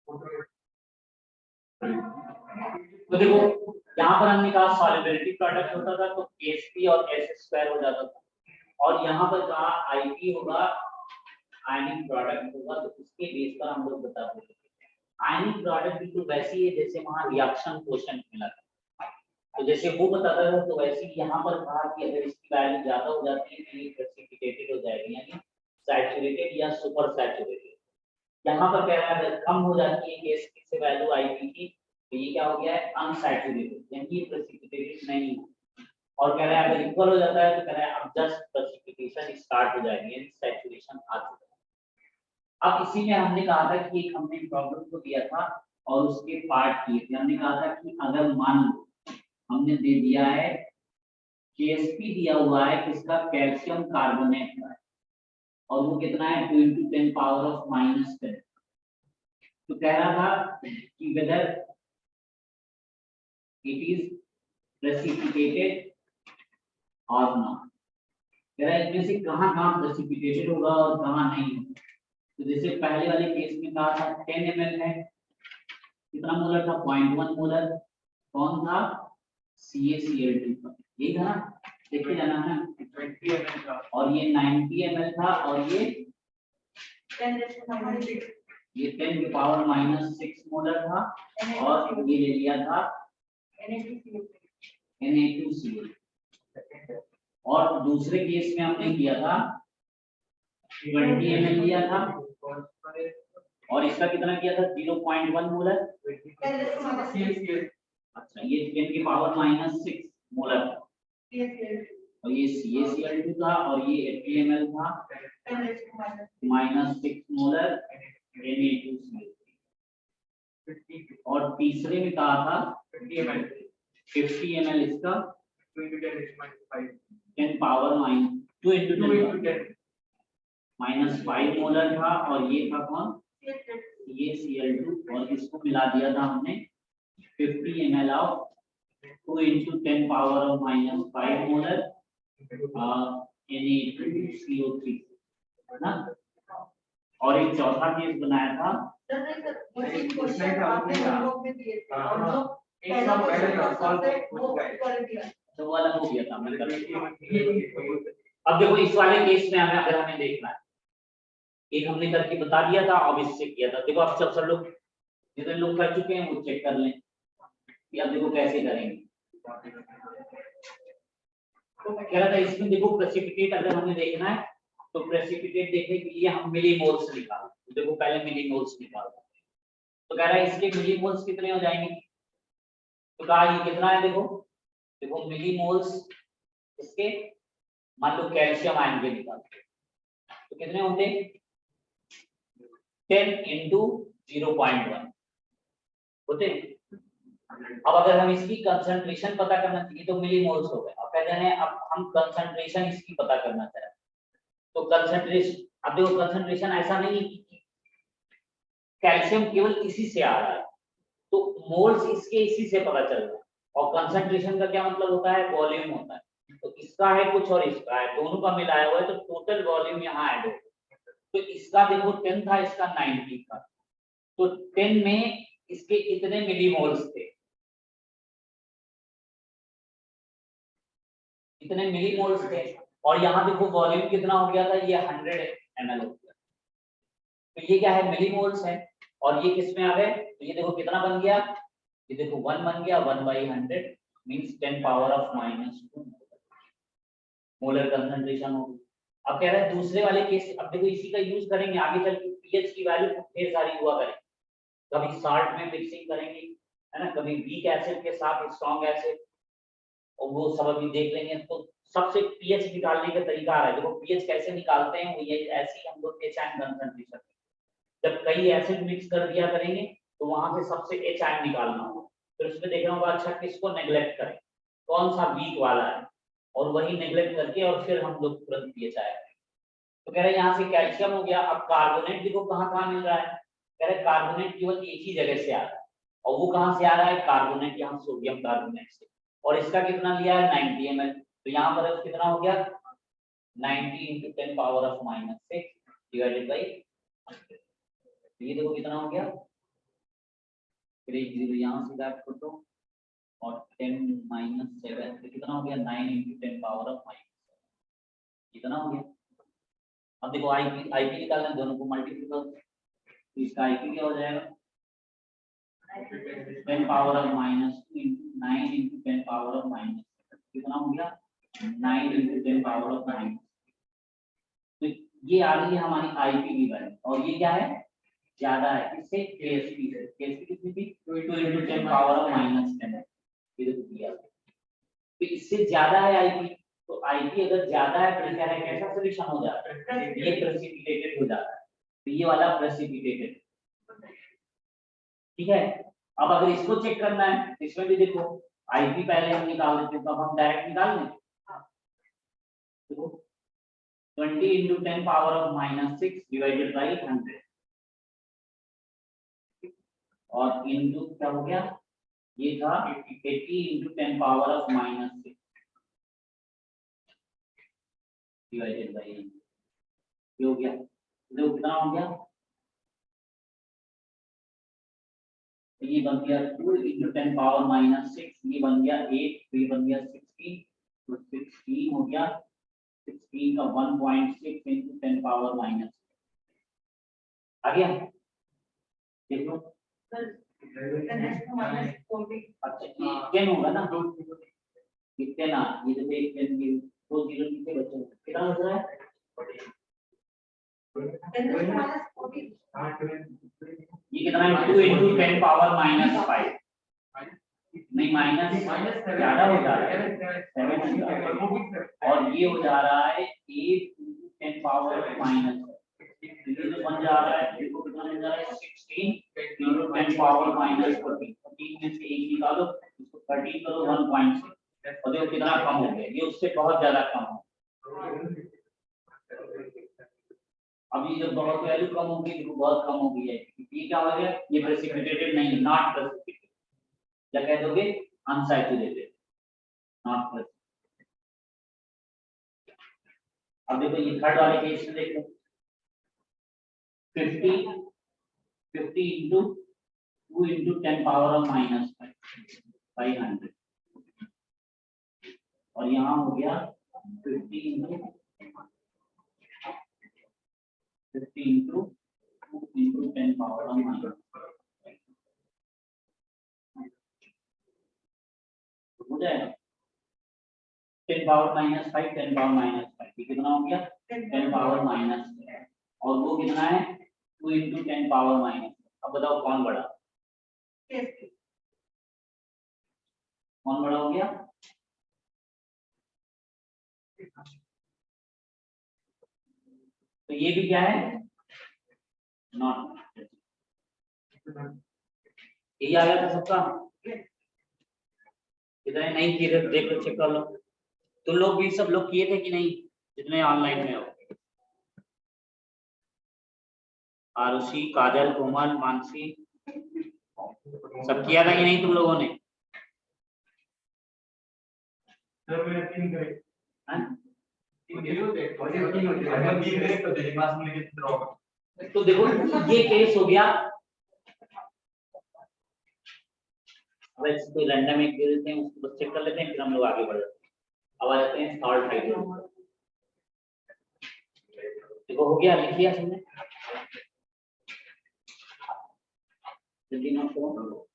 तो देखो यहाँ पर हमने कहा सॉल्युबिलिटी प्रोडक्ट होता था तो Kp और S स्क्वायर हो जाता था, और यहाँ पर कहा Ip होगा आयनिक प्रोडक्ट होगा, तो इसके बेस पर हम लोग बता देते हैं आयनिक प्रोडक्ट बिल्कुल वैसी है जैसे वहाँ रिएक्शन कोएफिशिएंट मिला था, तो जैसे वो बताता था तो वैसे ही यहाँ पर कहा कि अगर इसकी वैल्यू ज्यादा हो जाती है तो ये प्रेसिपिटेटेड हो जाएगी, यानी सैचुरेटेड या सुपर सैचुरेटेड। यहाँ पर कह रहा है अगर कम हो जाती है केस से वैल्यू Ip की तो ये क्या हो गया है अनसैचुरेटेड, यानी ये प्रेसिपिटेटेड नहीं है। और कह रहा है अगर इक्वल हो जाता है तो कह रहा है अब जस्ट प्रेसिपिटेशन स्टार्ट हो जाएगी, यानी सैचुरेशन आ चुका है। अब इसी में हमने कहा था कि एक हमने प्रॉब्लम को दिया था और उसके पार्ट किए थे। हमने कहा था कि अगर मान लो हमने दे दिया है KSP दिया हुआ है किसका, कैल्शियम कार्बोनेट का, और वो कितना है 2 × 10 पावर ऑफ -10। तो कह रहा था कि वेदर इट इज प्रेसिपिटेटेड और नॉट, कह रहा है इसमें से कहाँ प्रेसिपिटेटेड होगा और कहाँ नहीं होगा। तो जैसे पहले वाले केस में कहा था 10 ml है, कितना मोलर था 0.1 मोलर, कौन था CaCl2 का, यही था ना, देखते जाना है 20 ml था, और ये 90 ml था, और ये 10 की पावर -6 मोलर था, और ये ले लिया था Na2Cl। और दूसरे केस में हमने किया था 20 ml लिया था, और इसका कितना किया था 0.1 मोलर, अच्छा ये 10 की पावर -6 मोलर, और ये CaCl2 था, और ये 80 ml था -6 मोलर Na2Cl। और तीसरे में कहा था 50 ml इसका 10 पावर -2 × 10 -5 मोलर था, और ये था कौन ये Cl2, और इसको मिला दिया था हमने 50 ml of 2 × 10 power of -5 molar Na2CO3 ना। और एक चौथा केस बनाया था तो वो अलग हो गया था। अब देखो इस वाले केस में हमें देखना है, एक हमने करके बता दिया था, अब इससे किया था। देखो अब सब लोग जितने लोग कर चुके हैं वो चेक कर लें कि अब देखो कैसे करेंगे। तो क्या रहता है इसमें, देखो प्रेसिपिटेट अगर हमें देखना है तो प्रेसिपिटेट देखने के लिए हम मिलीमोल्स निकाल, तो देखो पहले मिलीमोल्स निकालते हैं। तो कह रहा है इसके मिलीमोल्स कितने हो जाएंगे, तो कहा ये कितना है, देखो मिलीमोल्स इसके, मान लो कैल्शियम आयन के निकालते तो कितने होंगे 10 × 0.1 होते। अब अगर हम इसकी कंसंट्रेशन पता करना चाहिए तो मिलीमोल्स हो गए। अब कहते हैं अब हम कंसंट्रेशन इसकी पता करना चाहते हैं, तो कंसंट्रेशन, अब देखो कंसंट्रेशन ऐसा नहीं है कि कैल्शियम केवल इसी से आ रहा है, तो मोल्स इसके इसी से पता चल रहा है। और कंसंट्रेशन का क्या मतलब होता है, वॉल्यूम होता है। तो इसका है कुछ और इसका है, दोनों का मिलाया हुआ है, तो टोटल वॉल्यूम यहाँ ऐड होगा। तो इसका देखो 10 था, इसका 90 था, तो 10 में इसके इतने मिलीमोल्स थे, इतने मिलीमोल्स थे, और यहाँ देखो वॉल्यूम कितना हो गया था, ये 100 ml हो गया। तो ये क्या है, मिलीमोल्स है, और ये किस में आ गए, तो ये देखो कितना बन गया, ये देखो 1 बन गया, 1/100 means 10 power of -2 molar concentration होगी। अब कह रहा है दूसरे वाले केस, अब देखो इसी का यूज करेंगे आगे चल के, पीएच की वैल्यू ढेर सारी हुआ करेंगे, कभी साल्ट में मिक्सिंग करेंगे है ना, कभी वीक एसिड के साथ स्ट्रॉन्ग एसिड, और वो सब अभी देख लेंगे। तो सबसे पीएच निकालने का तरीका आ रहा है, देखो पीएच कैसे निकालते हैं, वो ये ऐसे ही हम लोग एच आयन कंसंट्रेशन, जब कई एसिड मिक्स कर दिया करेंगे तो वहां से सबसे एच आयन निकालना होगा, फिर उसमें देखना होगा अच्छा किसको नेग्लेक्ट करें, कौन सा वीक वाला है, और वही नेग्लेक्ट करके और फिर हम लोग तुरंत पीएच आएगा। तो कह रहे हैं यहाँ से कैल्शियम हो गया। अब कार्बोनेट देखो कहाँ मिल रहा है, कह रहे कार्बोनेट केवल एक ही जगह से आ रहा है, और वो कहाँ से आ रहा है, कार्बोनेट, यहाँ सोडियम कार्बोनेट से, और इसका कितना लिया है 90 ml, तो यहाँ पर कितना हो गया 90 × 10 पावर ऑफ -6 डिवाइडेड बाई 100, ये देखो कितना हो गया फिर एक 0 यहाँ से गायब कर दो और 10 - 7 तो कितना हो गया 9 × 10 पावर ऑफ -7 कितना हो गया। अब देखो आईपी निकालना है, दोनों को मल्टीप्लाई करो तो इसका आईपी क्या हो जाएगा 10 पावर ऑफ -2 × 9 × 10 पावर ऑफ -7 कितना हो गया 9 × 10 पावर ऑफ 9। तो ये आ रही है हमारी आईपी की वैल्यू और ये क्या है ज्यादा है इससे केएसपी से। केएसपी कितनी थी 2 × 10 पावर ऑफ -10 ये देखो दिया। तो इससे ज्यादा है आईपी तो आईपी अगर ज्यादा है तो क्या है कैसा सॉल्यूशन हो जाता है ये प्रेसिपिटेटेड हो जाता है। तो ये वाला प्रेसिपिटेटेड ठीक है। अब अगर इसको चेक करना है इसमें भी देखो आईपी पहले हम निकाल देते हैं तो अब हम डायरेक्ट निकाल लें। देखो 20 × 10 पावर ऑफ -6 डिवाइडेड बाय 100 और इनटू क्या हो गया ये था 80 × 10 पावर ऑफ -6 डिवाइडेड बाय ये हो गया। तो कितना हो गया ये बन गया 2 × 10 पावर -6 ये बन गया 8 ये बन गया 16 तो 16 हो गया 16 का 1.6 × 10 पावर -6 आ गया देख लो। अच्छा ये 10 होगा ना कितने ना ये तो एक 10 की 2 0 कितने बचे कितना बच रहा है ये कितना है 2 × 10 पावर -5 नहीं माइनस ज्यादा हो जा रहा है 7 और ये हो जा रहा है 8 × 10 पावर -6 ये जो बन जा रहा है देखो कितना बन जा रहा है 16 × 10 पावर -14 14 में से 1 निकालो इसको 13 करो 1.6 और देखो कितना कम हो गया ये उससे बहुत ज्यादा कम हो। अभी जब बहुत वैल्यू कम होगी देखो बहुत कम हो गई है ये क्या हो गया ये प्रेसिपिटेटेड नहीं नॉट प्रेसिपिटेटेड क्या कह दोगे अनसैचुरेटेड नॉट प्रेसिपिटेटेड। अब देखो ये थर्ड वाले केस में देखो 50 × 2 × 10 पावर ऑफ -5 और यहाँ हो गया 50 × 2 × 10 पावर ऑफ -5 हो जाएगा 10 पावर -5 10 पावर -5 ये कितना हो गया 10 पावर -6 और वो कितना है 2 × 10 पावर -6। अब बताओ कौन बड़ा कौन बड़ा हो गया तो ये भी क्या है नॉट ये आ गया था सबका इधर नहीं किए थे देख लो चेक कर लो तुम लोग भी सब लोग किए थे कि नहीं जितने ऑनलाइन में हो आरुषि काजल कोमल मानसी सब किया था कि नहीं तुम लोगों ने तो देखो ये केस हो गया। अब इसको रैंडम एक दे देते हैं उसको बस चेक कर लेते हैं फिर हम लोग आगे बढ़ जाते हैं। अब आ जाते हैं थर्ड हाइड्रोजन देखो हो गया लिख लिया तुमने जल्दी नोट करो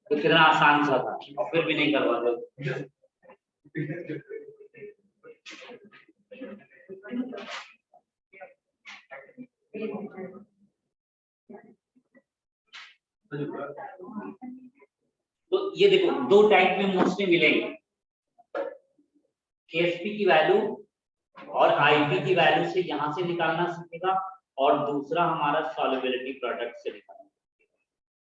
तो कितना आसान सा था और फिर भी नहीं करवा दो तो ये देखो दो टाइप में मोस्टली मिलेंगे केएसपी की वैल्यू और आईपी की वैल्यू से यहां से निकालना सीखेगा और दूसरा हमारा सॉल्युबिलिटी प्रोडक्ट से निकालना।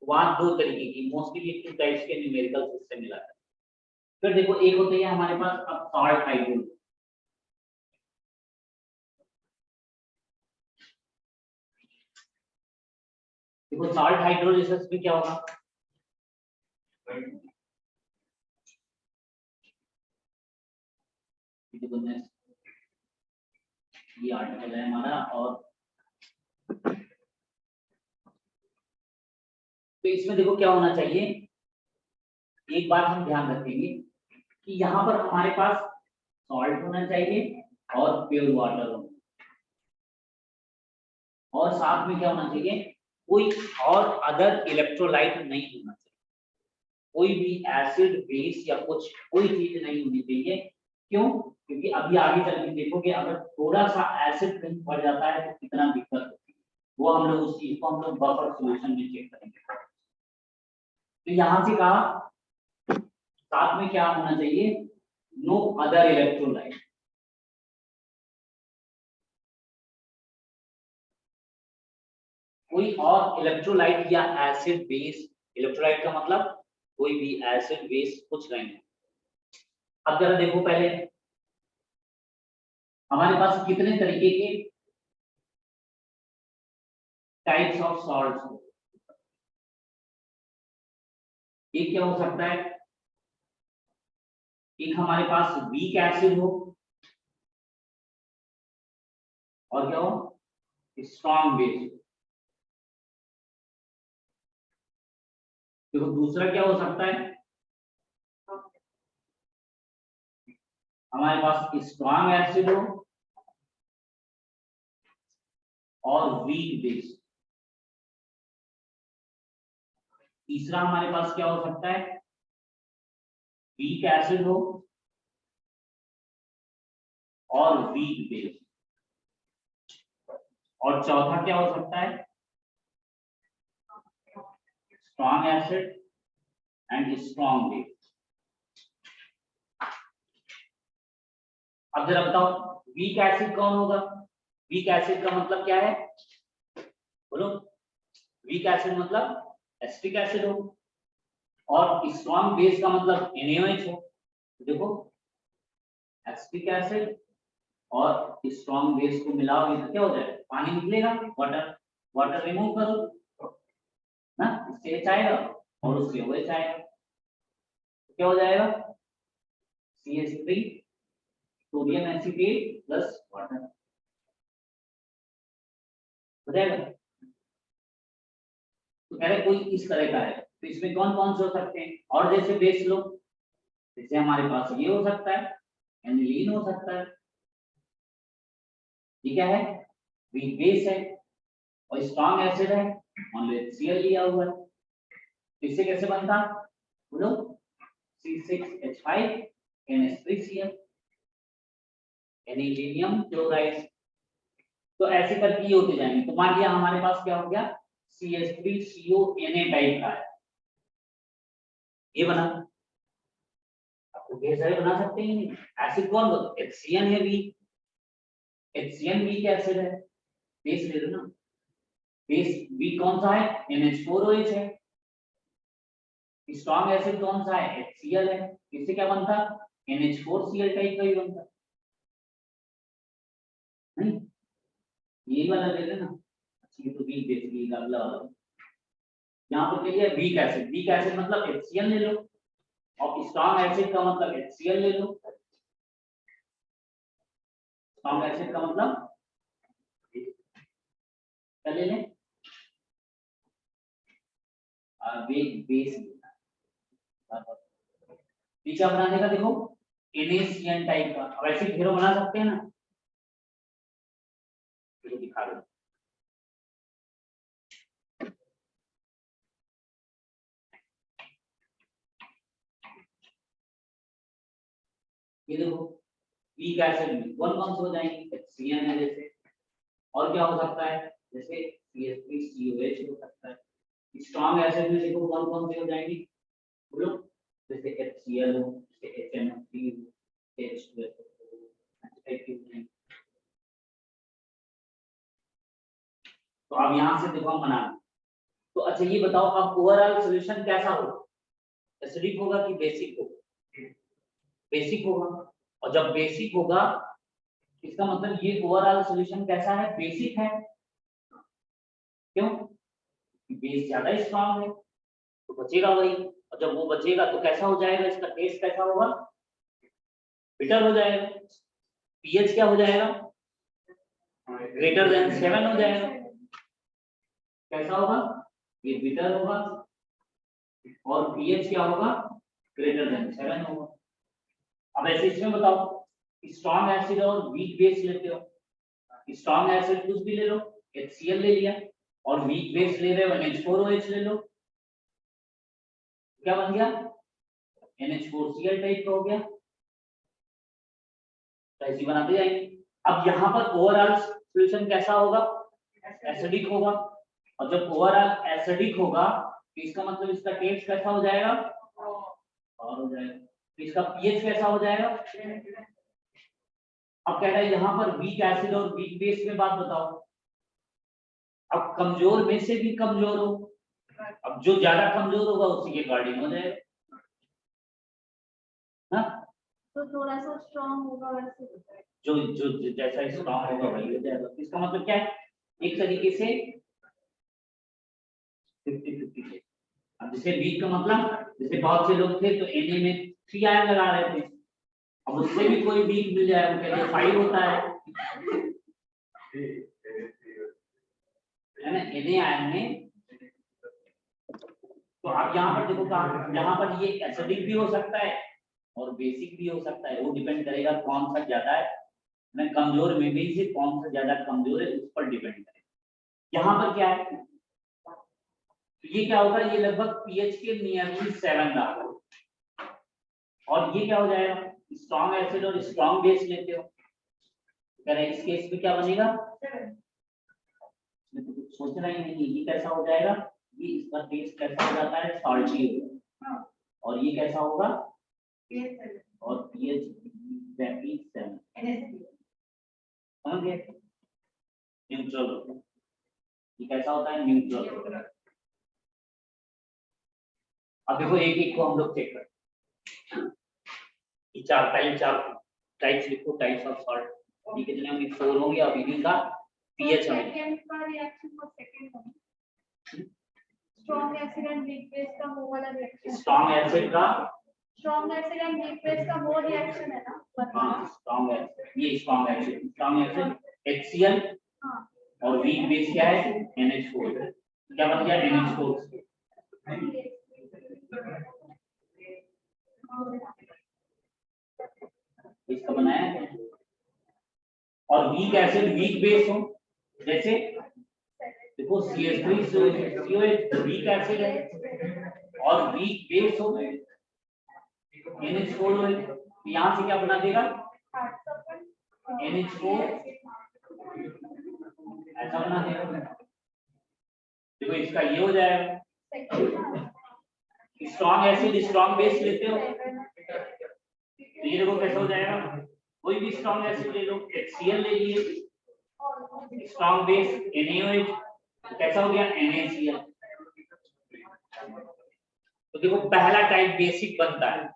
वहां दो तरीके की मोस्टली टू टाइप्स के न्यूमेरिकल सिस्टम मिला है। फिर देखो एक होते हैं हमारे पास अब सॉल्ट हाइड्रोल। देखो सॉल्ट हाइड्रोलिसिस में क्या होगा, ये आर्टिकल है हमारा। और तो इसमें देखो क्या होना चाहिए, एक बात हम ध्यान रखेंगे कि यहाँ पर हमारे पास सॉल्ट होना चाहिए और प्योर वाटर होना, और साथ में क्या होना चाहिए, कोई और अदर इलेक्ट्रोलाइट नहीं होना चाहिए, कोई भी एसिड बेस या कुछ कोई चीज नहीं होनी चाहिए। क्यों? क्योंकि अभी आगे चल के देखोगे अगर थोड़ा सा एसिड कहीं पड़ जाता है तो कितना दिक्कत होती है, वो हम लोग उस चीज को हम लोग बफर सॉल्यूशन में चेक करेंगे। तो यहां से कहा साथ में क्या होना चाहिए, नो अदर इलेक्ट्रोलाइट। कोई और इलेक्ट्रोलाइट या एसिड बेस, इलेक्ट्रोलाइट का मतलब कोई भी एसिड बेस कुछ नहीं है। अब जरा देखो पहले हमारे पास कितने तरीके के टाइप्स ऑफ सॉल्ट्स हो। एक क्या हो सकता है, एक हमारे पास वीक एसिड हो और क्या हो, स्ट्रॉन्ग बेस हो। देखो दूसरा क्या हो सकता है, हमारे पास स्ट्रॉन्ग एसिड हो और वीक बेस। तीसरा हमारे पास क्या हो सकता है, वीक एसिड हो और वीक बेस। और चौथा क्या हो सकता है, strong acid and strong base. अब जरा बताओ वीक एसिड कौन होगा, वीक एसिड का मतलब क्या है, बोलो। वीक एसिड मतलब एसिटिक एसिड हो और स्ट्रॉन्ग बेस का मतलब NaOH हो। देखो एसिटिक एसिड और स्ट्रॉन्ग बेस को मिलाओगे तो क्या हो जाएगा, पानी निकलेगा, वाटर, वाटर रिमूव करो ना, इससे H आएगा और उससे OH आएगा, तो क्या हो जाएगा, CH3 sodium acetate plus water हो जाएगा। तो कह रहे कोई इस तरह का है, तो इसमें कौन कौन से हो सकते हैं, और जैसे बेस लो, जैसे हमारे पास ये हो सकता है, एनिलीन हो सकता है, ये क्या है, वीक बेस है और स्ट्रॉन्ग एसिड है, मान लो HCl लिया हुआ है, तो इससे कैसे बनता, बोलो, C6H5 NH3Cl, एनिलीनियम क्लोराइड। तो ऐसे करके ये होते जाएंगे। तो मान लिया हमारे पास क्या हो गया, CH3CONa टाइप का है, ये बना, आपको बेस है बना सकते हैं नहीं। एसिड कौन बोलते, HCN है, वीक, HCN वीक एसिड है, बेस ले लो ना, बेस वीक कौन सा है, NH4OH है। स्ट्रॉन्ग एसिड कौन सा है, HCl है, इससे क्या बनता, NH4Cl टाइप का ही बनता, नहीं ये वाला ले लेना। अच्छा ये तो वीक बेस की अगला वाला, यहाँ पर क्या है, वीक एसिड, वीक एसिड मतलब HCl ले लो और स्ट्रॉन्ग एसिड का मतलब HCl ले लो। स्ट्रॉन्ग एसिड का मतलब क्या ले लें, बेस नीचे बनाने का, देखो NaCN टाइप का, अब ऐसे घेरो बना सकते हैं ना, देखो दिखा दो, ये देखो वीक एसिड में कौन कौन से हो जाएंगे, HCN है जैसे, और क्या हो सकता है, जैसे CH3COH हो सकता है। स्ट्रॉन्ग एसिड में देखो कौन कौन से हो जाएंगे, बोलो, जैसे HCl हो, जैसे HNO3 हो, H2SO4 हो, तो अब यहाँ से देखो हम बना। तो अच्छा ये बताओ अब ओवरऑल सॉल्यूशन कैसा होगा, एसिडिक होगा कि बेसिक होगा? बेसिक होगा। और जब बेसिक होगा इसका मतलब ये ओवरऑल सॉल्यूशन कैसा है, बेसिक है। क्यों? बेस ज्यादा स्ट्रांग है तो बचेगा वही, और जब वो बचेगा तो कैसा हो जाएगा, इसका टेस्ट कैसा होगा, बिटर हो जाएगा। पीएच क्या हो जाएगा, ग्रेटर देन 7 हो जाएगा। कैसा होगा, ये बिटर होगा और पीएच क्या होगा, ग्रेटर देन 7 होगा। अब ऐसे इसमें बताओ स्ट्रॉन्ग एसिड और वीक बेस लेते हो, स्ट्रॉन्ग एसिड कुछ भी ले लो, HCl ले लिया, और वीक बेस ले रहे हो NH4OH ले लो, क्या बन गया, NH4Cl टाइप का हो गया। तो ऐसे बनाते जाएंगे। अब यहाँ पर ओवरऑल सॉल्यूशन कैसा होगा, एसिडिक होगा, और जब ओवरऑल एसिडिक होगा तो इसका मतलब इसका टेस्ट कैसा हो जाएगा, और हो जाएगा। तो इसका पीएच कैसा हो जाएगा। अब कह रहा है यहाँ पर वीक एसिड और वीक बेस में बात बताओ। अब कमजोर में से भी कमजोर हो, अब जो ज्यादा कमजोर होगा उसी के अकॉर्डिंग हो जाएगा ना। तो थोड़ा सा स्ट्रांग होगा वैसे जो जो जैसा स्ट्रांग होगा वही हो जाएगा। इसका मतलब क्या है, एक तरीके से 50-50 है। अब जैसे वीक का मतलब जैसे बहुत से लोग थे तो Na में 3 आयन लगा रहे थे, अब उससे भी कोई वीक मिल जाए वो कहते 5 होता है ना Na आयन में। तो आप यहाँ पर देखो कहाँ, यहाँ पर ये एसिडिक भी हो सकता है और बेसिक भी हो सकता है, वो डिपेंड करेगा कौन सा ज्यादा है ना, कमजोर में भी से कौन सा ज्यादा कमजोर है उस पर डिपेंड करेगा। यहाँ पर क्या है, तो ये क्या होगा, ये लगभग पीएच के नियरली 7 रहा, और ये क्या हो जाएगा, स्ट्रॉन्ग एसिड और स्ट्रॉन्ग बेस लेते हो, कह रहे इस केस में क्या बनेगा, मैं तो कुछ सोच रहा ही नहीं, ये कैसा हो जाएगा, ये इसका टेस्ट कैसा हो जाता है, सॉल्टी होगा, और ये कैसा होगा, और पीएच 7 समझ गए, न्यूट्रल, ये कैसा होता है, न्यूट्रल। अब देखो एक एक को हम लोग चेक करते, ये पहले 4 टाइप्स लिखो, टाइप्स ऑफ सॉल्ट, ये कितने होंगे, 4 होंगे। अब इनका पीएच सेकंड का रिएक्शन को सेकंड होगा, strong acid and weak base का वो वाला reaction, strong acid and weak base का वो रिएक्शन है ना। हाँ स्ट्रॉन्ग एसिड, ये स्ट्रॉन्ग एसिड HCl, हाँ और वीक बेस क्या है, NH4, क्या बन गया, NH4। इसका बनाया है। और वीक एसिड वीक बेस हो, जैसे देखो CH3COH वीक एसिड है, और वीक बेस हो NH4 हो, यहाँ से क्या बना देगा, NH4 ऐसा बना देगा। देखो इसका ये हो जाएगा, स्ट्रॉन्ग एसिड स्ट्रॉन्ग बेस लेते हो, तो ये देखो कैसा हो जाएगा, कोई भी स्ट्रॉन्ग एसिड ले लो, HCl ले लिए, स्ट्रॉन्ग बेस NaOH, कैसा हो गया, NaCl। तो देखो पहला टाइप बेसिक बनता है,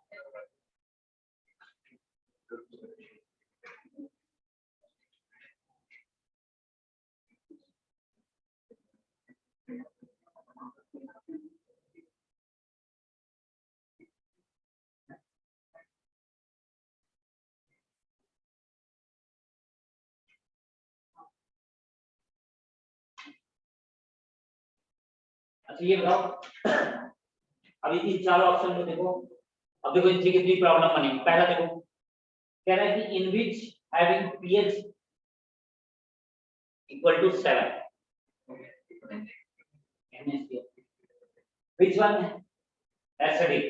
अच्छा ये बताओ अभी इन चारों ऑप्शन में देखो, अब देखो इनसे कितनी प्रॉब्लम बनेगी। पहला देखो कह रहा है कि in which having pH equal to 7, which one है एसिडिक,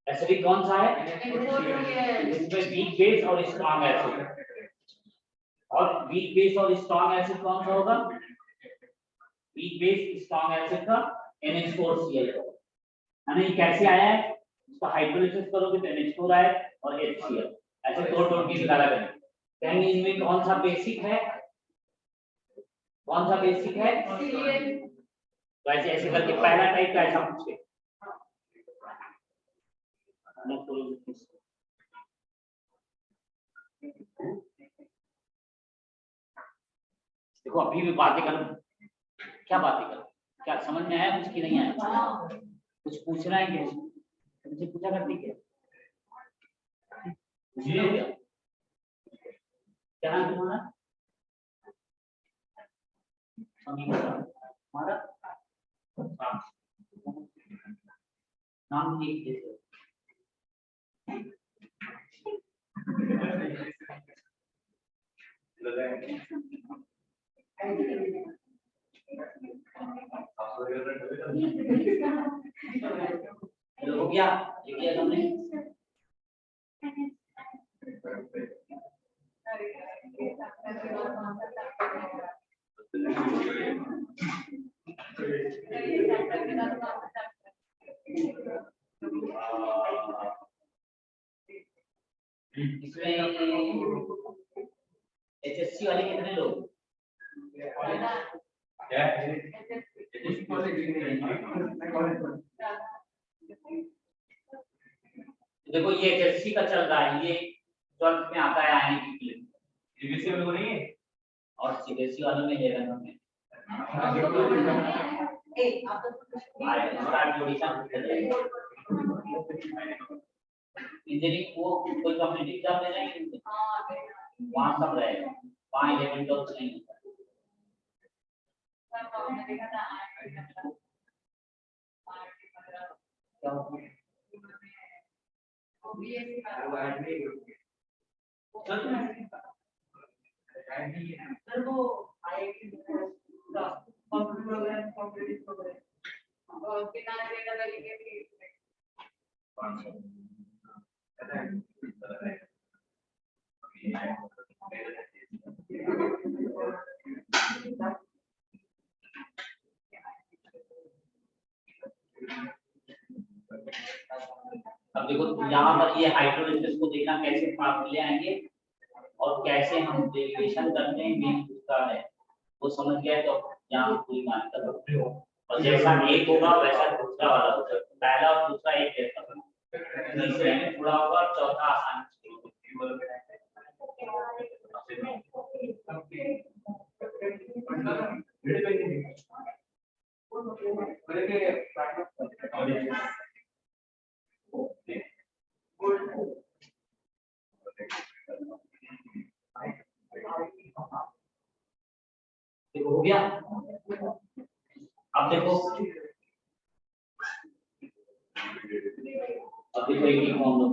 एसिडिक कौन सा है, इसमें वीक बेस और स्ट्रॉन्ग एसिड, और वीक बेस और स्ट्रॉन्ग एसिड कौन सा होगा, वीक बेस स्ट्रॉन्ग एसिड का NH4Cl है ना। ये कैसे आया है, इसका हाइड्रोलिसिस करोगे तो NH4 आए और HCl, ऐसे तोड़ तोड़ के निकाला करेंगे, कहेंगे इनमें कौन सा बेसिक है, कौन सा बेसिक है? तो ऐसे ऐसे करके पहला टाइप का ऐसा पूछे। देखो अभी भी बातें करो, क्या बातें करो, क्या समझ में आया कुछ की नहीं आया? कुछ पूछना है क्या? तुमसे पूछा करती क्या? क्या नाम तुम्हारा? हमारा नाम लिख दीजिए। हो गया? लिख लिया तुमने? इसमें एचएससी वाले कितने लोग? देखो ये एचएससी का चल रहा है, ये 12th में आता है आने की लिए। सीबीएसई वालों को नहीं है और सीबीएसई वालों में 11 में इंजीनियरिंग वो कोई कम्युनिटी एग्जाम दे जाएंगे वहाँ सब रहेगा, 5 11 12 नहीं होता। अब देखो यहाँ पर ये हाइड्रोलिसिस को देखना कैसे पास ले आएंगे और कैसे हम डेरिवेशन करते हैं मेन उसका है वो समझ गया तो यहाँ पूरी मान्यता करते हो। और जैसा एक होगा वैसा दूसरा वाला होगा, पहला और दूसरा एक जैसा तीसरे में थोड़ा होगा और चौथा आसान। हो गया? अब देखो अभी कोई एक फॉर्म लो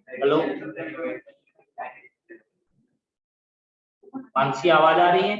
हेलो मानसी आवाज आ रही है?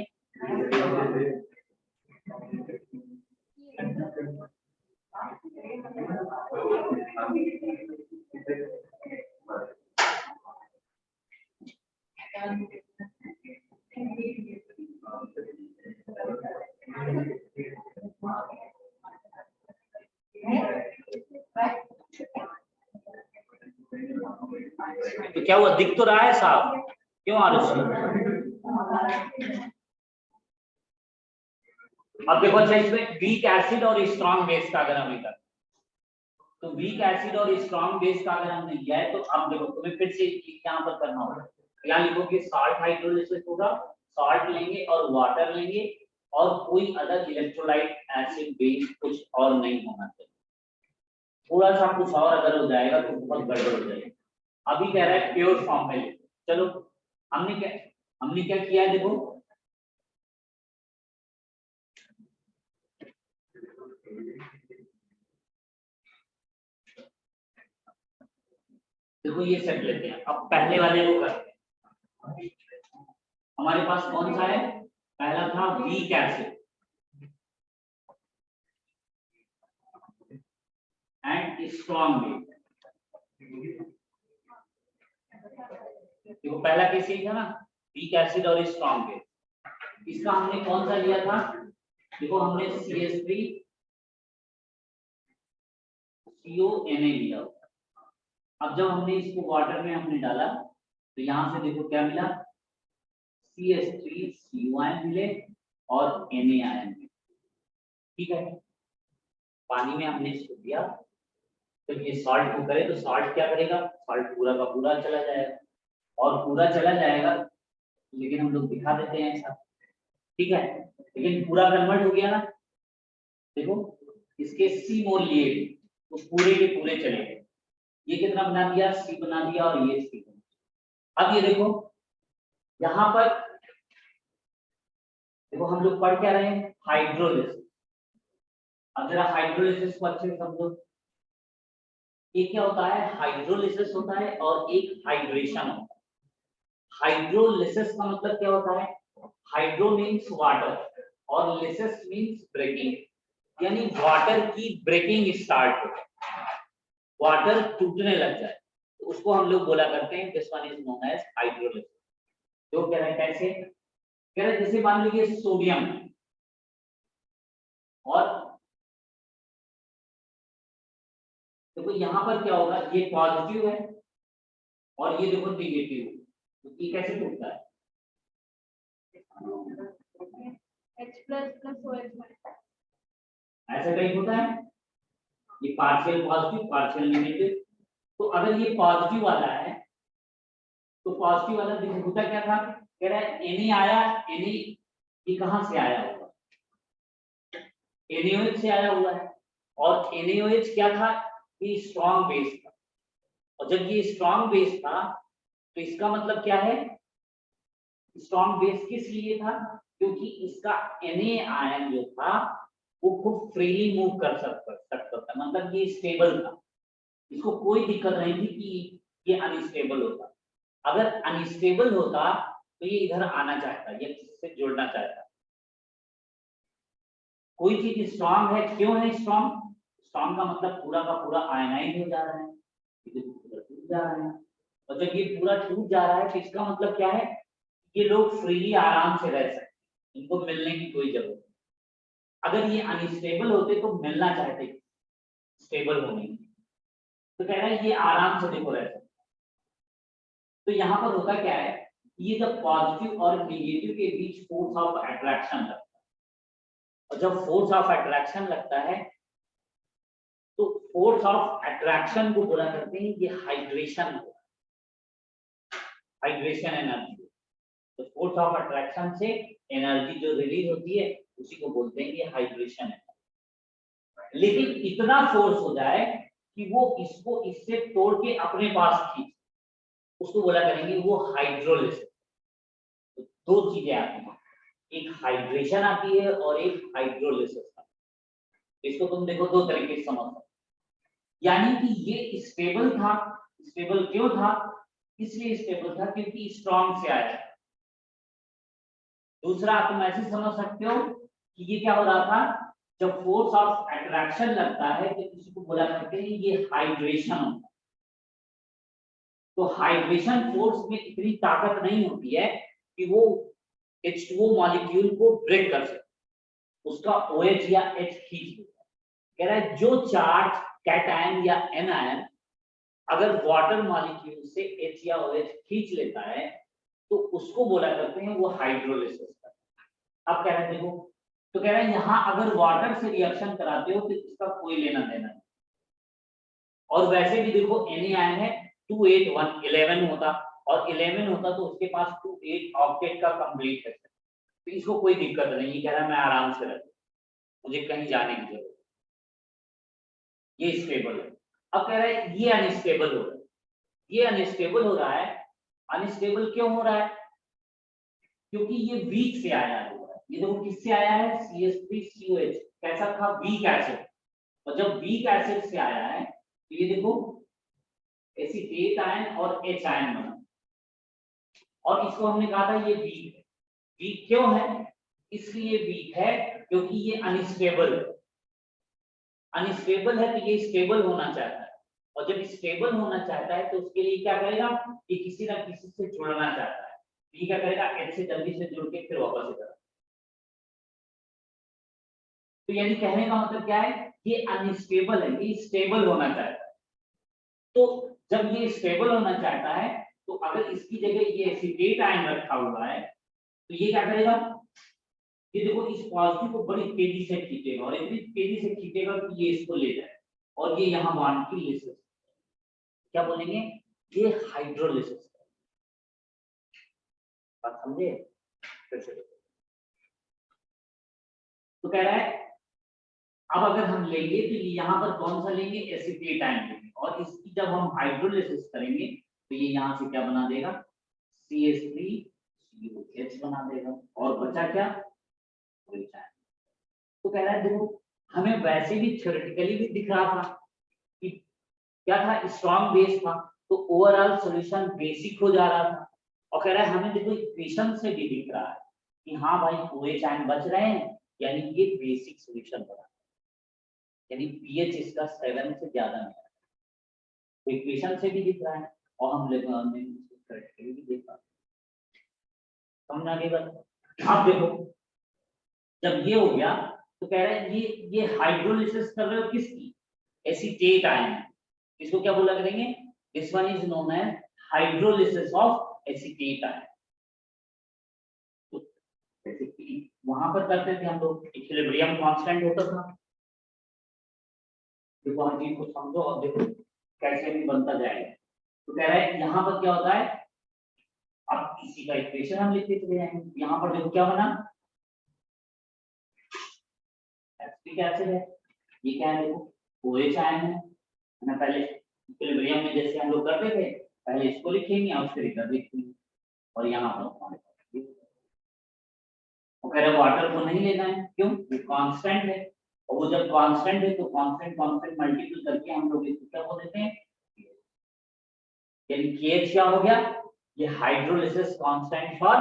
तो क्या हुआ, दिख तो रहा है साहब, क्यों आरुषि? अब देखो अच्छा इसमें वीक एसिड और स्ट्रॉन्ग बेस का अगर हमें कर तो वीक एसिड और स्ट्रॉन्ग बेस का अगर हमने लिया है तो अब देखो तुम्हें फिर से यहाँ पर करना होगा, यहाँ लिखोगे साल्ट हाइड्रोलिसिस होगा, साल्ट लेंगे और वाटर लेंगे और कोई अदर इलेक्ट्रोलाइट एसिड बेस कुछ और नहीं होना चाहिए। थोड़ा सा कुछ और अगर हो जाएगा तो बहुत गड़बड़ हो जाएगी। अभी कह रहा है प्योर फॉर्म में, चलो हमने क्या किया है देखो, देखो ये सेट लेते हैं, अब पहले वाले को करते हैं। हमारे पास कौन सा है, पहला था weak acid and strong base. देखो पहला केस यही था ना, वीक एसिड और स्ट्रॉन्ग बेस। इसका हमने कौन सा लिया था, देखो हमने CH3 CONA लिया। अब जब हमने इसको वाटर में हमने डाला तो यहाँ से देखो क्या मिला, CH3 CO आयन मिले और Na आयन मिले। ठीक है, पानी में हमने इसको दिया तो ये सॉल्ट को करे तो सॉल्ट क्या करेगा, सॉल्ट पूरा का पूरा चला जाएगा और पूरा चला जाएगा, लेकिन हम लोग दिखा देते हैं ऐसा। ठीक है, लेकिन पूरा कन्वर्ट हो गया ना, देखो इसके C मोल लिए तो पूरे के पूरे चले गए। ये कितना बना दिया, C बना दिया और ये C। अब ये देखो यहाँ पर देखो हम लोग पढ़ क्या रहे हैं, हाइड्रोलिसिस। अब जरा हाइड्रोलिसिस को अच्छे से समझो। ये क्या होता है, हाइड्रोलिसिस होता है और एक हाइड्रेशन होता है। हाइड्रोलिसिस का मतलब क्या होता है, हाइड्रो मीन्स वाटर और लिसिस मीन्स ब्रेकिंग, यानी वाटर की ब्रेकिंग स्टार्ट हो, वाटर टूटने लग जाए तो उसको हम लोग बोला करते हैं this one is known as hydrolysis. जो कह रहे हैं कैसे, कह रहे हैं जैसे मान लीजिए सोडियम और देखो यहाँ पर क्या होगा, ये पॉजिटिव है और ये देखो नेगेटिव, तो ये कैसे टूटता है, H++OH- ऐसा कहीं होता है, ये पार्शियल पॉजिटिव पार्शियल नेगेटिव। तो अगर ये पॉजिटिव वाला है तो पॉजिटिव वाला देखो होता क्या था, कह रहा है Na आया, Na ये कहां से आया होगा, NaOH से आया हुआ है और NaOH क्या था, ये स्ट्रॉन्ग बेस था और जब ये स्ट्रॉन्ग बेस था तो इसका मतलब क्या है, स्ट्रॉन्ग बेस किस लिए था, क्योंकि इसका Na आयन जो था वो खूब फ्रीली मूव कर सकता था, मतलब ये स्टेबल था, इसको कोई दिक्कत नहीं थी कि ये अनस्टेबल होता। अगर अनस्टेबल होता तो ये इधर आना चाहता, ये इससे जुड़ना चाहता। कोई चीज स्ट्रॉन्ग है, क्यों है स्ट्रॉन्ग, स्ट्रॉन्ग का मतलब पूरा का पूरा आयनाइज हो जा रहा है, ये पूरा टूट जा रहा है और जब ये पूरा टूट जा रहा है तो इसका मतलब क्या है, ये लोग फ्रीली आराम से रह सकते, इनको मिलने की कोई जरूरत नहीं। अगर ये अनस्टेबल होते तो मिलना चाहते स्टेबल होने की, तो कह रहा है ये आराम से देखो रह सकते। तो यहाँ पर होता क्या है, ये जब पॉजिटिव और नेगेटिव के बीच फोर्स ऑफ अट्रैक्शन लगता है और जब फोर्स ऑफ अट्रैक्शन लगता है तो फोर्स ऑफ अट्रैक्शन को बोला करते हैं ये हाइड्रेशन, हाइड्रेशन एनर्जी। तो फोर्स ऑफ अट्रैक्शन से एनर्जी जो रिलीज होती है उसी को बोलते हैं ये हाइड्रेशन एनर्जी। लेकिन इतना फोर्स हो जाए कि वो इसको इससे तोड़ के अपने पास खींचे, उसको बोला करेंगे वो हाइड्रोलिसिस। तो दो चीजें आती हैं, एक हाइड्रेशन आती है और एक हाइड्रोलिसिस। इसको तुम देखो दो तरीके से समझ सकते, यानी कि ये स्टेबल था, स्टेबल क्यों था, इसलिए स्टेबल था क्योंकि स्ट्रॉन्ग से आया। दूसरा तुम ऐसे समझ सकते हो कि ये क्या हो रहा था, जब फोर्स ऑफ अट्रैक्शन लगता है तो किसी को बोला करते हैं ये हाइड्रेशन होता है। तो हाइड्रेशन फोर्स में इतनी ताकत नहीं होती है कि वो H2O मॉलिक्यूल को ब्रेक कर सके, उसका OH या H खींच लेता है। कह रहा है जो चार्ज कैटायन या एनायन अगर वाटर मॉलिक्यूल से H या OH खींच लेता है तो उसको बोला करते हैं वो हाइड्रोलिसिस। अब कह रहे हैं देखो, तो कह रहे हैं यहाँ अगर वाटर से रिएक्शन कराते हो तो इसका कोई लेना देना नहीं, और वैसे भी देखो Na आयन है 281 11 होता और 11 होता तो उसके पास 28 ऑक्टेट का कंप्लीट है, तो इसको कोई दिक्कत नहीं, ये कह रहा है मैं आराम से रहता, मुझे कहीं जाने की जरूरत, ये स्टेबल है। अब कह रहा है ये अनस्टेबल हो रहा है, ये अनस्टेबल हो रहा है। अनस्टेबल क्यों हो रहा है, क्योंकि ये वीक से आया हुआ है। ये देखो किससे आया है, CH3COH कैसा था, वीक एसिड, और जब वीक एसिड से आया है तो ये देखो एसीटेट आयन और H आयन बना, और इसको हमने कहा था ये वीक है। वीक क्यों है? इसलिए वीक है क्योंकि ये अनस्टेबल है। अनस्टेबल है तो ये स्टेबल होना चाहता है, और जब स्टेबल होना चाहता है तो उसके लिए क्या करेगा, ये किसी ना किसी से जुड़ना चाहता है, ये क्या करेगा, H से जल्दी से जुड़ के फिर वापस इधर। तो यानी कहने का मतलब क्या है, ये अनस्टेबल है, ये स्टेबल होना चाहता है। तो जब ये स्टेबल होना चाहता है तो अगर इसकी जगह ये एसीटेट आयन रखा हुआ है तो ये क्या करेगा, ये देखो इस पॉजिटिव को बड़ी तेजी से खींचेगा, और इतनी तेजी से खींचेगा कि ये इसको ले जाए, और ये यहाँ बांध के लिसिस, क्या बोलेंगे, ये हाइड्रोलिसिस। बात समझे? फिर से तो कह रहा है अब अगर हम लेंगे तो यहाँ पर कौन सा लेंगे, एसीटेट आयन लेंगे, और इसकी जब हम हाइड्रोलिसिस करेंगे तो ये यहाँ से क्या बना देगा, CH3COH बना देगा, और बचा क्या, OH आयन। तो कह रहा है देखो हमें वैसे भी थ्योरेटिकली भी दिख रहा था कि क्या था, स्ट्रॉन्ग बेस था, तो ओवरऑल सॉल्यूशन बेसिक हो जा रहा था, और कह रहा है हमें देखो इक्वेशन से भी दिख रहा है कि हाँ भाई OH आयन बच रहे हैं, यानी ये बेसिक सॉल्यूशन बना, यानी pH इसका 7 से ज्यादा नहीं है, तो इक्वेशन से भी दिख रहा है, और हम थ्योरेटिकली भी देख रहा है। समझ आ गई बात? अब देखो जब ये हो गया तो कह रहा है ये हाइड्रोलिसिस कर रहे हो किसकी, एसीटेट आयन, इसको क्या बोला करेंगे, this one is known as hydrolysis of acetate ion. तो बेसिकली वहां पर करते थे हम लोग, इक्विलिब्रियम कांस्टेंट होता था। देखो हर चीज को समझो और देखो कैसे भी बनता जाएगा। तो कह रहा है यहाँ पर क्या होता है, अब इसी का इक्वेशन हम लिखते चले जाएंगे। यहाँ पर देखो क्या बना, एसिटिक एसिड है, ये क्या है, देखो OH आयन है ना, पहले इक्विलिब्रियम में जैसे हम लोग करते थे, पहले इसको लिखेंगे और फिर इधर लिखेंगे, और यहाँ पर हमारे पास वो कह रहे वाटर को नहीं लेना है, क्यों, ये कांस्टेंट है, और वो जब कांस्टेंट है तो कांस्टेंट कांस्टेंट मल्टीपल करके हम लोग इसको क्या बोल देते हैं, यानी KH क्या हो गया, ये hydrolysis constant for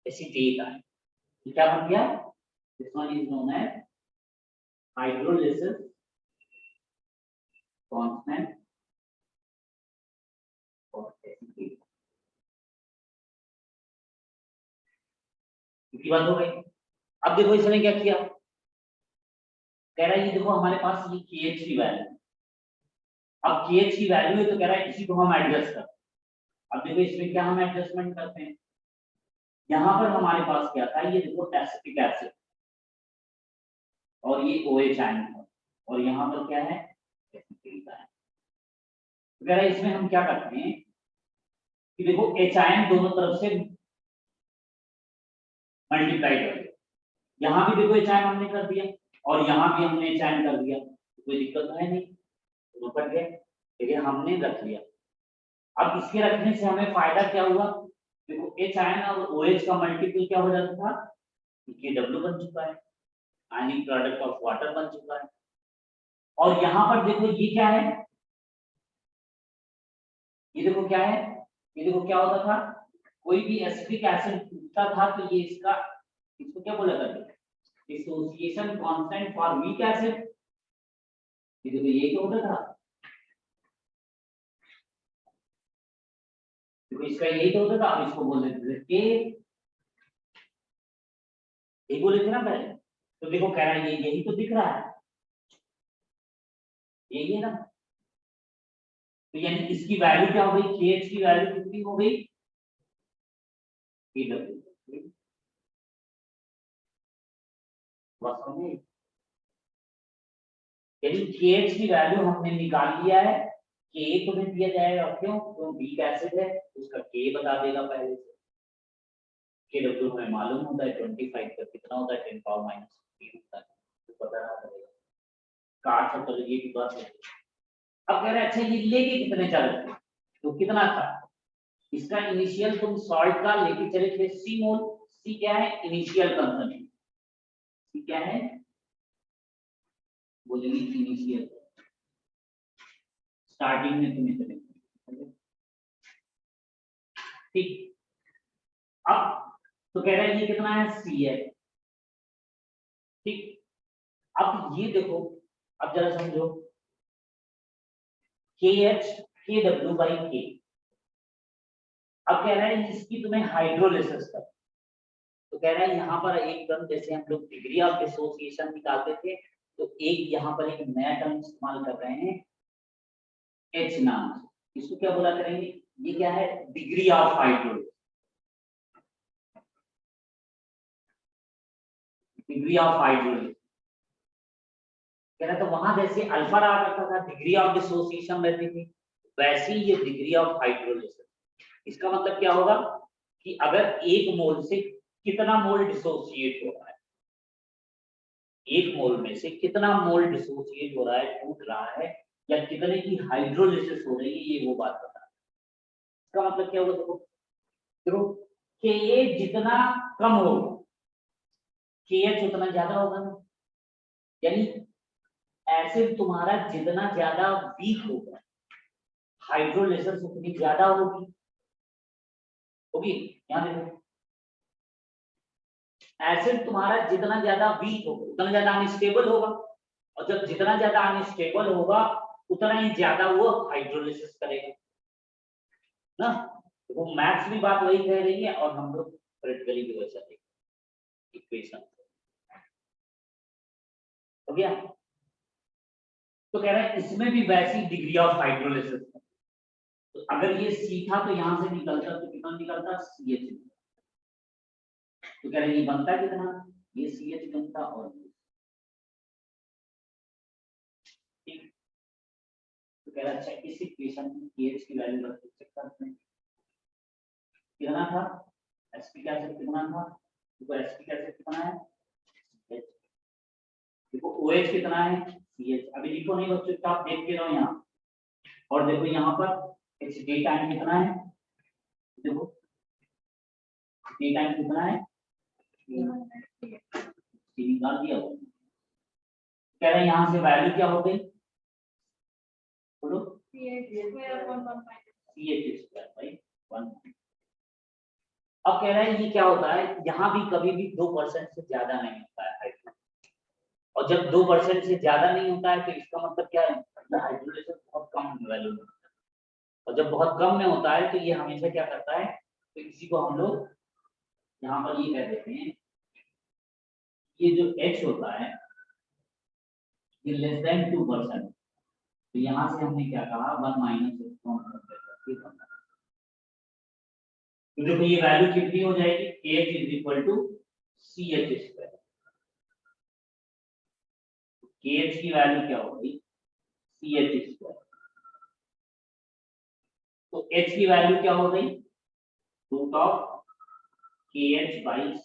acetate ion, ये क्या बन गया, this one is known as hydrolysis constant for acetate. की बात हो गई। अब देखो इसने क्या किया, कह रहा है ये देखो हमारे पास ये KH की वैल्यू, अब KH की वैल्यू है तो कह रहा है इसी को हम एडजस्ट कर। अब देखो इसमें क्या हम एडजस्टमेंट करते हैं, यहाँ पर हमारे पास क्या था, ये देखो एसिटिक एसिड और ये OH आयन था, और यहाँ पर क्या है, एसिटिक आयन। तो कह रहा है इसमें हम क्या करते हैं कि देखो H आयन दोनों तरफ से मल्टीप्लाई कर दिया, यहाँ भी देखो H आयन हमने कर दिया, और यहाँ भी हमने H आयन कर दिया, कोई दिक्कत तो है नहीं, दोनों कट गए, लेकिन हमने रख लिया। अब इसके रखने से हमें फायदा क्या हुआ, देखो H आयन और OH का मल्टीपल क्या हो जाता था, KW बन चुका है, आयनिक प्रोडक्ट ऑफ वाटर बन चुका है। और यहाँ पर देखो ये क्या है, ये देखो क्या है, ये देखो क्या होता था, कोई भी एसिटिक एसिड टूटता था तो ये इसको क्या बोला करते थे, dissociation constant for weak acid. ये देखो ये क्या होता था, देखो इसका यही तो होता था, अब इसको बोल देते थे के, यही बोले थे ना पहले। तो देखो कह रहा है ये यही तो दिख रहा है, यही है ना, तो यानी इसकी वैल्यू क्या हो गई, KH की वैल्यू कितनी हो गई, KW। यानी KH की वैल्यू हमने निकाल लिया है, K तुम्हें दिया जाएगा, क्यों, तो वीक एसिड है उसका K बता देगा पहले से, KW हमें मालूम होता है 25 का कितना होता है, 10 पावर माइनस 3 होता है, तो पता रहना पड़ेगा। काट सकते ये भी बात है। अब कह रहे हैं अच्छा ये लेके कितने चल रहे, तो कितना था, इसका इनिशियल तुम सॉल्ट का लेके चले थे C मोल, C क्या है, इनिशियल कंसंट्रेशन, C क्या है, बोलेंगे इनिशियल, स्टार्टिंग में तुम्हें चले ठीक, अब तो कह रहे हैं ये कितना है सी है। ठीक, अब ये देखो, अब जरा समझो, के एच के डब्ल्यू बाई के। अब कह रहा है इसकी तुम्हें हाइड्रोलिसिस कर, तो कह रहा है यहाँ पर एक टर्म, जैसे हम लोग डिग्री ऑफ डिसोसिएशन निकालते थे, तो एक यहाँ पर एक नया टर्म इस्तेमाल कर रहे हैं एच नाम से। इसको क्या बोला करेंगे, ये क्या है, degree of hydrolysis, degree of hydrolysis. कह रहा था वहां जैसे अल्फा रहा करता था, डिग्री ऑफ डिसोसिएशन रहती थी, वैसे ही ये डिग्री ऑफ हाइड्रोलिसिस। इसका मतलब क्या होगा कि अगर एक मोल से कितना मोल डिसोसिएट हो रहा है, एक मोल में से कितना मोल डिसोसिएट हो रहा है, टूट रहा है, या कितने की हाइड्रोलिसिस हो रही है, ये वो बात बता। इसका मतलब क्या होगा, देखो के जितना कम होगा के एच उतना ज्यादा होगा ना, यानी एसिड तुम्हारा जितना ज्यादा वीक होगा हाइड्रोलिसिस उतनी ज्यादा होगी। यहाँ देखो, एसिड तुम्हारा जितना ज्यादा वीक होगा उतना ज्यादा अनस्टेबल होगा, और जब जितना ज्यादा अनस्टेबल होगा उतना ही ज्यादा वो हाइड्रोलिसिस करेगा ना। वो मैथ्स भी बात वही कह रही है, और हम लोग प्रैक्टिकली भी वैसा देखेंगे इक्वेशन। हो गया, तो कह रहा है इसमें भी वैसी डिग्री ऑफ हाइड्रोलिसिस। तो अगर ये सी था तो यहां से निकलता तो कितना निकलता, सी एच। तो कह रहे ये बनता कितना, ये सी एच बनता, और ठीक। तो कह रहा अच्छा इस इक्वेशन में केएच की वैल्यू रख चेक करते हैं कितना था, एसपी का एसिड कितना था, देखो एसपी का एसिड कितना है, देखो ओएच कितना है, सीएच। अभी लिखो नहीं बच्चों, तो आप देख के रहो यहाँ, और देखो यहाँ पर एच डी टाइम कितना है, देखो डी टाइम कितना है, निकाल दिया। कह रहे हैं यहाँ से वैल्यू क्या हो गई, बोलो, अब कह रहा है ये क्या होता है, यहाँ भी कभी भी 2% से ज्यादा नहीं होता है हाइड्रोजन, और जब 2% से ज्यादा नहीं होता है तो इसका मतलब क्या है, हाइड्रोजन बहुत कम वैल्यू में होता है, और जब बहुत कम में होता है तो ये हमेशा क्या करता है, तो इसी को हम लोग यहाँ पर ये कह देते हैं, ये जो H होता है ये लेस देन 2%, तो यहाँ से हमने क्या कहा 1 माइनस, तो देखो ये वैल्यू कितनी हो जाएगी, H is equal to C H square. KH की वैल्यू क्या हो गई, सी एच स्क्वायर। तो H की वैल्यू क्या हो गई, रूट ऑफ KH बाई